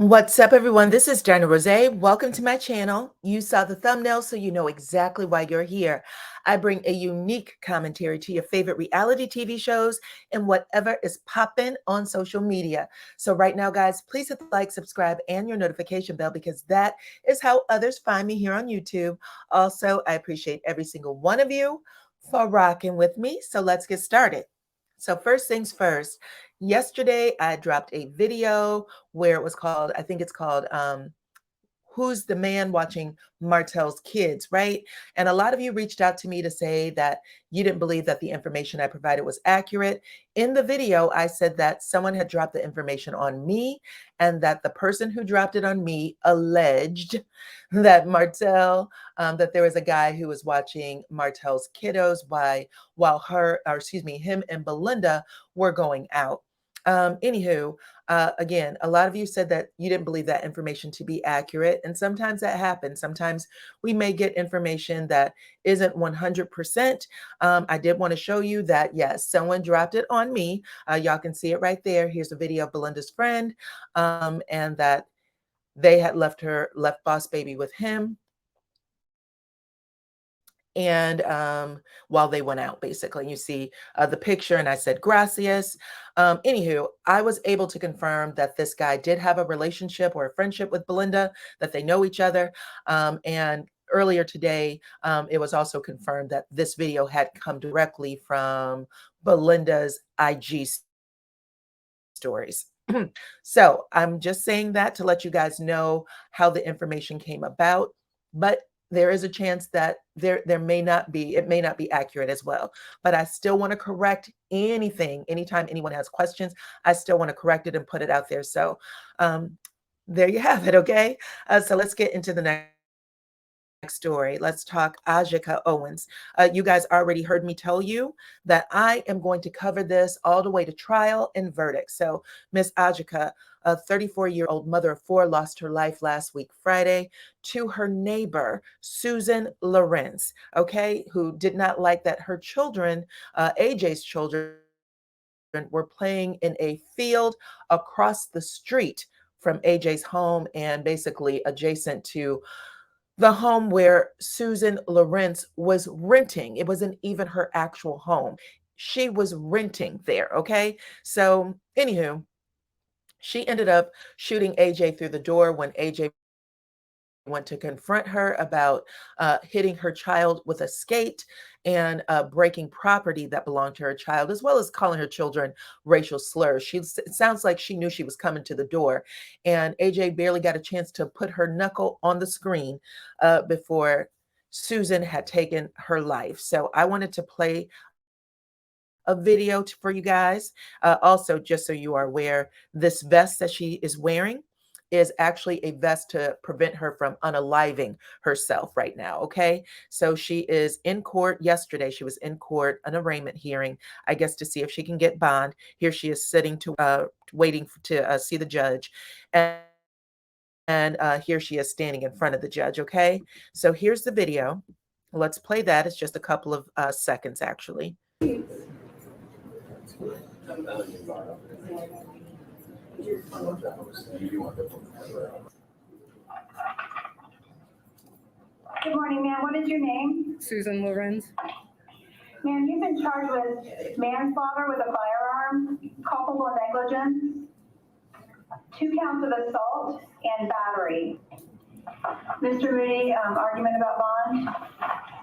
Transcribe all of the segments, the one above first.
What's up, everyone? This is DYANAROZAY. Welcome to my channel. You saw the thumbnail, so you know exactly why you're here. I bring a unique commentary to your favorite reality TV shows and whatever is popping on social media. So right now, guys, please hit the like, subscribe, and your notification bell because that is how others find me here on YouTube. Also, I appreciate every single one of you for rocking with me. So let's get started. So first things first, yesterday I dropped a video where it was called, I think it's called Who's the Man Watching Martell's Kids, right? And a lot of you reached out to me to say that you didn't believe that the information I provided was accurate. In the video, I said that someone had dropped the information on me and that the person who dropped it on me alleged that that there was a guy who was watching Martell's kiddos while him and Belinda were going out. Anywho, again, a lot of you said that you didn't believe that information to be accurate. And sometimes that happens. Sometimes we may get information that isn't 100%. I did want to show you that, yes, someone dropped it on me. Y'all can see it right there. Here's a video of Belinda's friend, and that they had left Boss Baby with him. And while they went out, basically, you see the picture, and I said gracias. Anywho, I was able to confirm that this guy did have a relationship or a friendship with Belinda, that they know each other. And earlier today, it was also confirmed that this video had come directly from Belinda's IG stories. So I'm just saying that to let you guys know how the information came about. But there is a chance that it may not be accurate as well. But I still want to correct anything. Anytime anyone has questions, I still want to correct it and put it out there. So there you have it. Okay. So let's get into the next story. Let's talk Ajika Owens. You guys already heard me tell you that I am going to cover this all the way to trial and verdict. So Miss Ajika, a 34-year-old mother of four, lost her life last week, Friday, to her neighbor, Susan Lorenz, okay, who did not like that her children, AJ's children, were playing in a field across the street from AJ's home and basically adjacent to the home where Susan Lorenz was renting. It wasn't even her actual home. She was renting there, okay? So, anywho, she ended up shooting AJ through the door when AJ went to confront her about hitting her child with a skate and breaking property that belonged to her child, as well as calling her children racial slurs. It sounds like she knew she was coming to the door, and AJ barely got a chance to put her knuckle on the screen before Susan had taken her life. So I wanted to play a video for you guys. Also, just so you are aware, this vest that she is wearing is actually a vest to prevent her from unaliving herself right now, okay? So she is in court yesterday. She was in court, an arraignment hearing, I guess, to see if she can get bond. Here she is sitting waiting to see the judge. And here she is standing in front of the judge, okay? So here's the video. Let's play that. It's just a couple of seconds, actually. Good morning, ma'am. What is your name? Susan Lorenz. Ma'am, you've been charged with manslaughter with a firearm, culpable negligence, 2 counts of assault, and battery. Mr. Moody, argument about bond?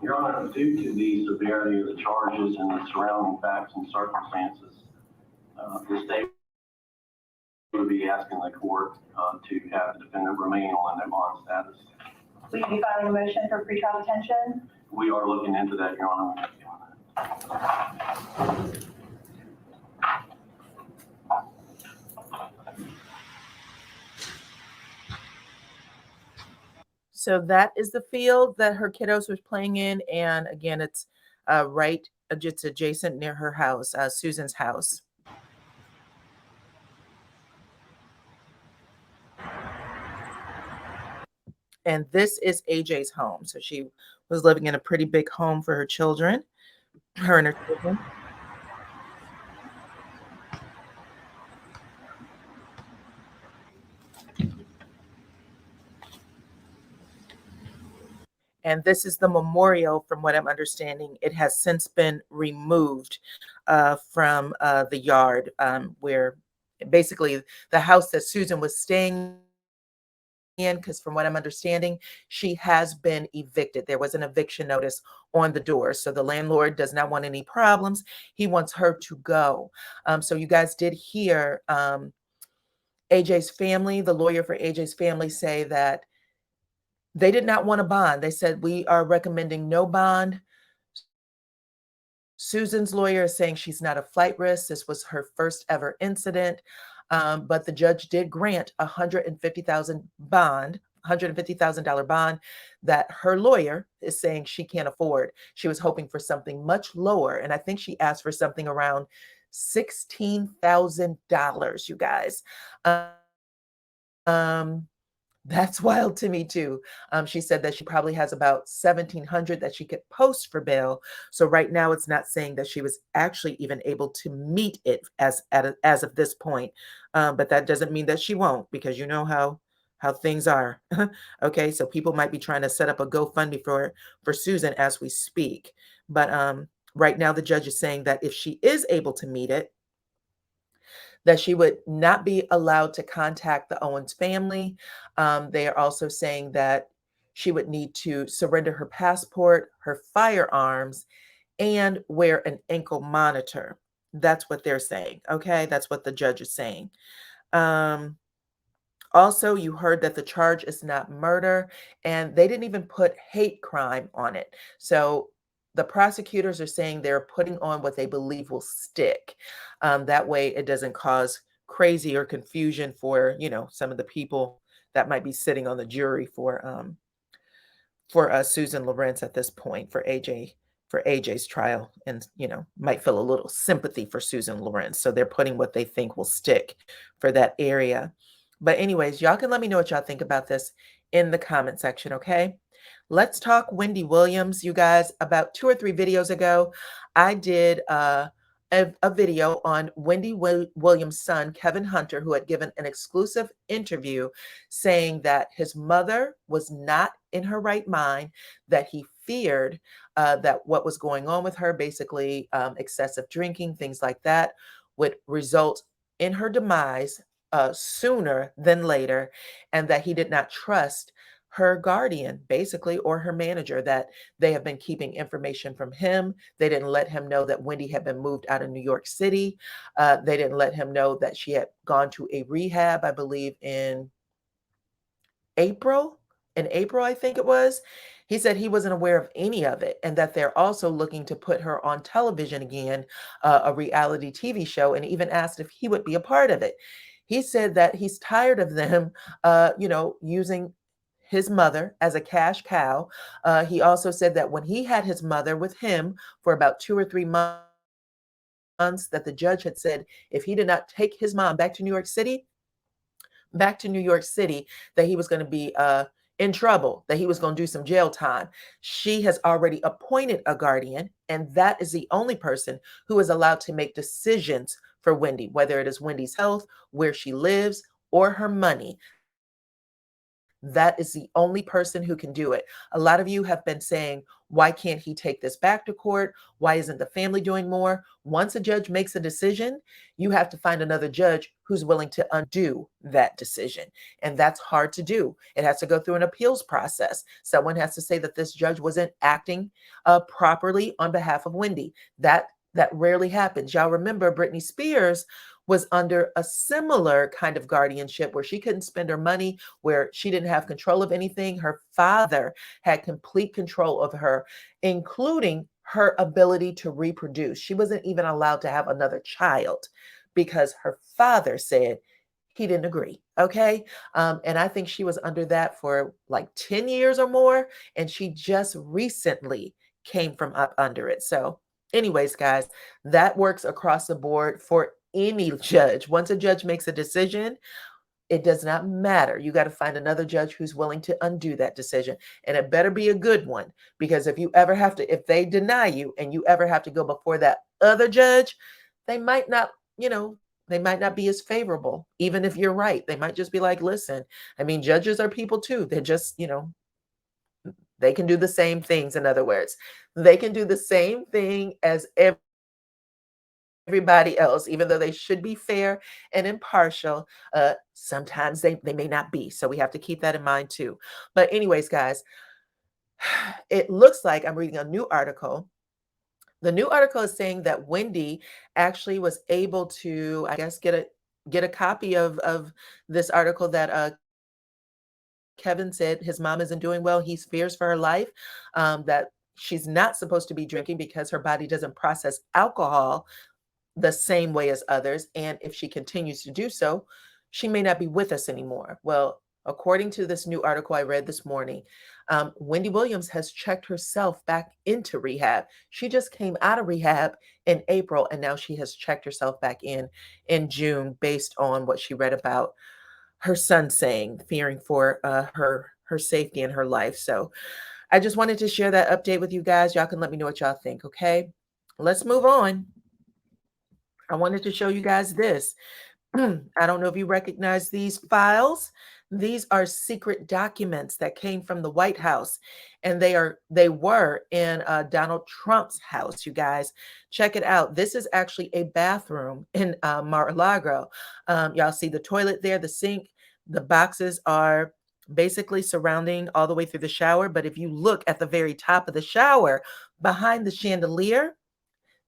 Your Honor, due to the severity of the charges and the surrounding facts and circumstances, the state would be asking the court to have the defendant remain on their bond status. Will you be filing a motion for pretrial detention? We are looking into that, Your Honor. So that is the field that her kiddos was playing in. And again, it's just adjacent near her house, Susan's house. And this is AJ's home. So she was living in a pretty big home for her children, her and her children. And this is the memorial, from what I'm understanding. It has since been removed from the yard where basically the house that Susan was staying in, because from what I'm understanding, she has been evicted. There was an eviction notice on the door. So the landlord does not want any problems. He wants her to go. So you guys did hear AJ's family, the lawyer for AJ's family, say that they did not want a bond. They said, we are recommending no bond. Susan's lawyer is saying she's not a flight risk. This was her first ever incident. But the judge did grant a $150,000 bond that her lawyer is saying she can't afford. She was hoping for something much lower. And I think she asked for something around $16,000, you guys. That's wild to me too. She said that she probably has about 1,700 that she could post for bail. So right now it's not saying that she was actually even able to meet it as of this point. But that doesn't mean that she won't, because you know how things are. Okay, so people might be trying to set up a GoFundMe for Susan as we speak. But right now the judge is saying that if she is able to meet it, that she would not be allowed to contact the Owens family. They are also saying that she would need to surrender her passport, her firearms, and wear an ankle monitor. That's what they're saying. Okay, that's what the judge is saying. Also, you heard that the charge is not murder, and they didn't even put hate crime on it. So the prosecutors are saying they're putting on what they believe will stick. That way it doesn't cause crazy or confusion for, some of the people that might be sitting on the jury for Susan Lorenz at this point, for AJ's trial, and might feel a little sympathy for Susan Lorenz. So they're putting what they think will stick for that area. But anyways, y'all can let me know what y'all think about this in the comment section, okay? Let's talk Wendy Williams, you guys. About 2 or 3 videos ago, I did a video on Wendy Williams' son, Kevin Hunter, who had given an exclusive interview saying that his mother was not in her right mind, that he feared that what was going on with her, basically excessive drinking, things like that, would result in her demise sooner than later, and that he did not trust her guardian, basically, or her manager, that they have been keeping information from him. They didn't let him know that Wendy had been moved out of New York City. They didn't let him know that she had gone to a rehab, I believe, in April, I think it was. He said he wasn't aware of any of it, and that they're also looking to put her on television again, a reality TV show, and even asked if he would be a part of it. He said that he's tired of them, using his mother as a cash cow. He also said that when he had his mother with him for about 2 or 3 months, that the judge had said if he did not take his mom back to New York City, that he was going to be in trouble, that he was going to do some jail time. She has already appointed a guardian, and that is the only person who is allowed to make decisions for Wendy, whether it is Wendy's health, where she lives, or her money. That is the only person who can do it. A lot of you have been saying, why can't he take this back to court? Why isn't the family doing more? Once a judge makes a decision, you have to find another judge who's willing to undo that decision. And that's hard to do. It has to go through an appeals process. Someone has to say that this judge wasn't acting properly on behalf of Wendy. That rarely happens. Y'all remember Britney Spears was under a similar kind of guardianship where she couldn't spend her money, where she didn't have control of anything. Her father had complete control of her, including her ability to reproduce. She wasn't even allowed to have another child because her father said he didn't agree. Okay. And I think she was under that for like 10 years or more. And she just recently came from up under it. So anyways, guys, that works across the board for any judge. Once a judge makes a decision, it does not matter. You got to find another judge who's willing to undo that decision. And it better be a good one, because if they deny you and you ever have to go before that other judge, they might not be as favorable, even if you're right. They might just be like, listen, I mean, judges are people too. They're just, They can do the same things. In other words, they can do the same thing as everybody else, even though they should be fair and impartial. Sometimes they may not be. So we have to keep that in mind too. But anyways, guys, it looks like I'm reading a new article. The new article is saying that Wendy actually was able to, I guess, get a copy of this article that Kevin said his mom isn't doing well. He fears for her life, that she's not supposed to be drinking because her body doesn't process alcohol the same way as others. And if she continues to do so, she may not be with us anymore. Well, according to this new article I read this morning, Wendy Williams has checked herself back into rehab. She just came out of rehab in April, and now she has checked herself back in June based on what she read about her son saying, fearing for her safety and her life. So I just wanted to share that update with you guys. Y'all can let me know what y'all think, okay? Let's move on. I wanted to show you guys this. I don't know if you recognize these files. These are secret documents that came from the White House, and they were in Donald Trump's house. You guys, check it out. This is actually a bathroom in Mar-a-Lago. Y'all see the toilet there, the sink. The boxes are basically surrounding all the way through the shower. But if you look at the very top of the shower, behind the chandelier,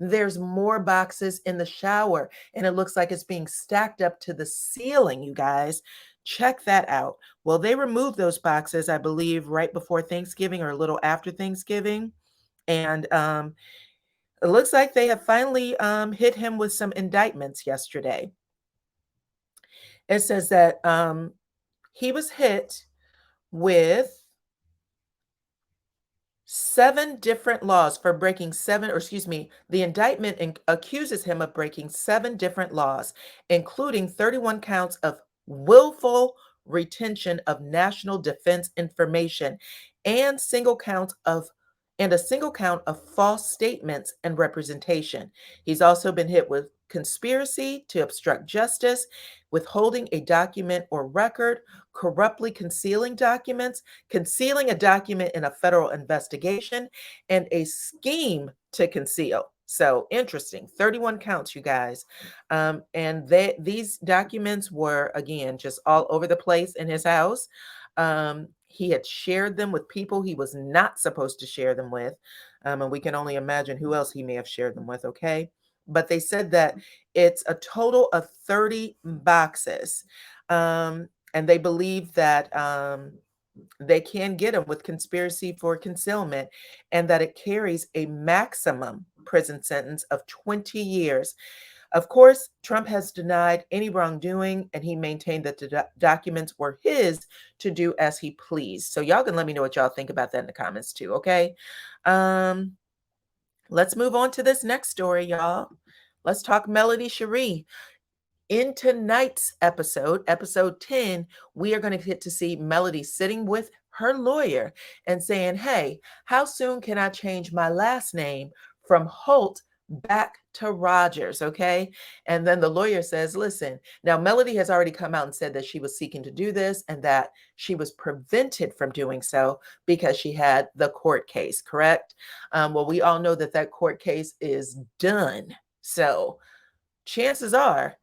there's more boxes in the shower, and it looks like it's being stacked up to the ceiling, you guys. Check that out. Well, they removed those boxes, I believe, right before Thanksgiving or a little after Thanksgiving. And it looks like they have finally hit him with some indictments yesterday. It says that he was hit with 7 different laws for breaking the indictment accuses him of breaking 7 different laws, including 31 counts of willful retention of national defense information and a single count of false statements and representation. He's also been hit with conspiracy to obstruct justice, withholding a document or record, corruptly concealing documents, concealing a document in a federal investigation, and a scheme to conceal. So interesting. 31 counts, you guys. And these documents were, again, just all over the place in his house. He had shared them with people he was not supposed to share them with. And we can only imagine who else he may have shared them with, okay? But they said that it's a total of 30 boxes. And they believe that they can get him with conspiracy for concealment, and that it carries a maximum prison sentence of 20 years. Of course, Trump has denied any wrongdoing, and he maintained that the documents were his to do as he pleased. So y'all can let me know what y'all think about that in the comments too, okay? Let's move on to this next story, y'all. Let's talk Melody Cherie. In tonight's episode 10, we are going to get to see Melody sitting with her lawyer and saying, hey, how soon can I change my last name from Holt back to Rogers, okay? And then the lawyer says, listen, now Melody has already come out and said that she was seeking to do this and that she was prevented from doing so because she had the court case, correct? Well, we all know that court case is done. So chances are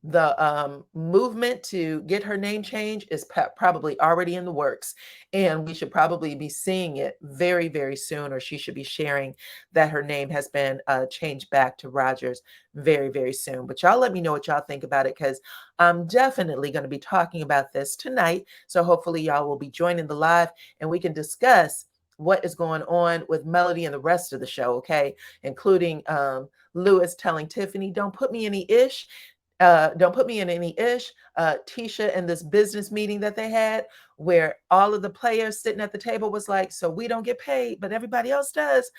the movement to get her name changed is probably already in the works, and we should probably be seeing it very, very soon, or she should be sharing that her name has been changed back to Rogers very, very soon. But y'all let me know what y'all think about it, because I'm definitely going to be talking about this tonight. So hopefully y'all will be joining the live and we can discuss what is going on with Melody and the rest of the show, okay? Including Lewis telling Tiffany, don't put me in any ish. Don't put me in any ish. Tisha in this business meeting that they had, where all of the players sitting at the table was like, so we don't get paid, but everybody else does.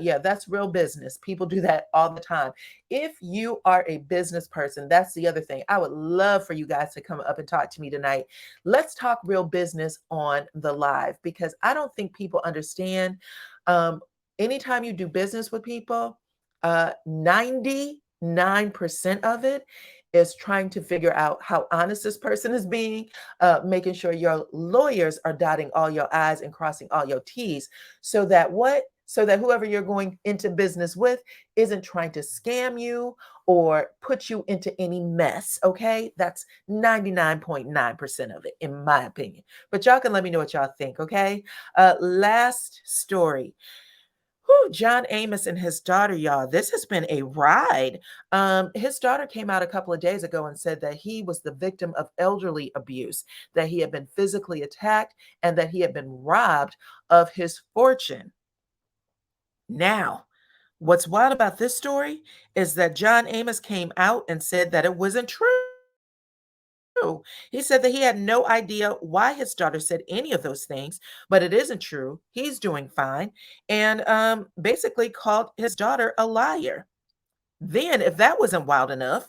Yeah, that's real business. People do that all the time. If you are a business person, that's the other thing. I would love for you guys to come up and talk to me tonight. Let's talk real business on the live, because I don't think people understand. Anytime you do business with people, 99% of it is trying to figure out how honest this person is being, making sure your lawyers are dotting all your I's and crossing all your T's, so that so that whoever you're going into business with isn't trying to scam you or put you into any mess. Okay. That's 99.9% of it, in my opinion. But y'all can let me know what y'all think. Okay. Last story. Whew, John Amos and his daughter, y'all. This has been a ride. His daughter came out a couple of days ago and said that he was the victim of elderly abuse, that he had been physically attacked, and that he had been robbed of his fortune. Now, what's wild about this story is that John Amos came out and said that it wasn't true. He said that he had no idea why his daughter said any of those things, but it isn't true. He's doing fine, and basically called his daughter a liar. Then, if that wasn't wild enough,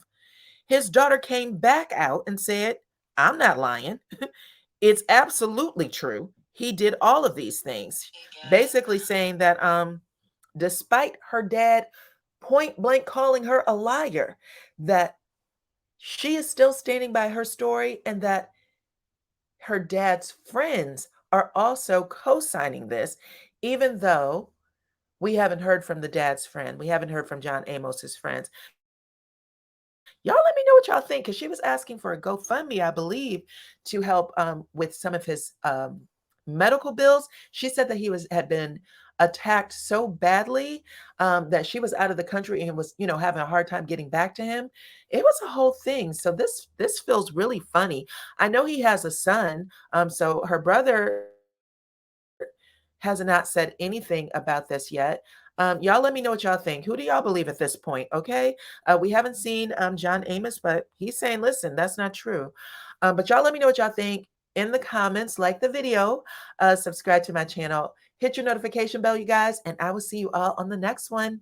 his daughter came back out and said, I'm not lying. It's absolutely true. He did all of these things, basically saying that despite her dad point blank calling her a liar, that she is still standing by her story, and that her dad's friends are also co-signing this, even though we haven't heard from the dad's friend. We haven't heard from John Amos's friends. Y'all let me know what y'all think, because she was asking for a GoFundMe, I believe, to help with some of his medical bills. She said that he had been attacked so badly that she was out of the country and was, having a hard time getting back to him. It was a whole thing. So this feels really funny. I know he has a son, so her brother has not said anything about this yet. Y'all let me know what y'all think. Who do y'all believe at this point? Okay. We haven't seen John Amos, but he's saying, listen, that's not true. But y'all let me know what y'all think in the comments. Like the video, subscribe to my channel, hit your notification bell, you guys, and I will see you all on the next one.